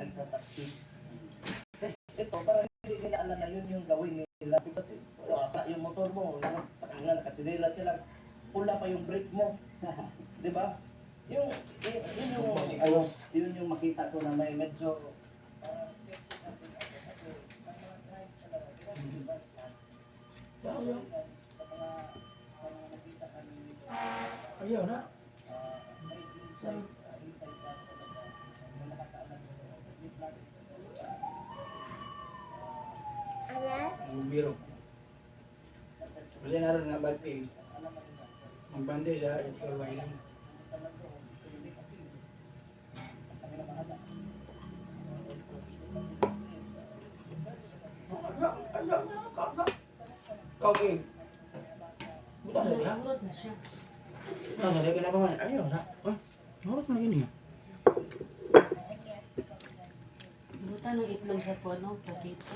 nagsasaksi. Ito, para hindi nila alam na yun yung gawin nila. Kasi yung motor mo, nakatsinelas ka lang, pula pa yung brake mo. Di ba? Yun yung makita ko na may medyo ayaw na. Biro. Kasi naroon nga ba't eh. Magbande siya, ito lang. Okay. Buta na dia. Nagurot na siya. Ano na kinapa man? Ayaw na. Harap na gini. Buta ng itlog sa puno, patito.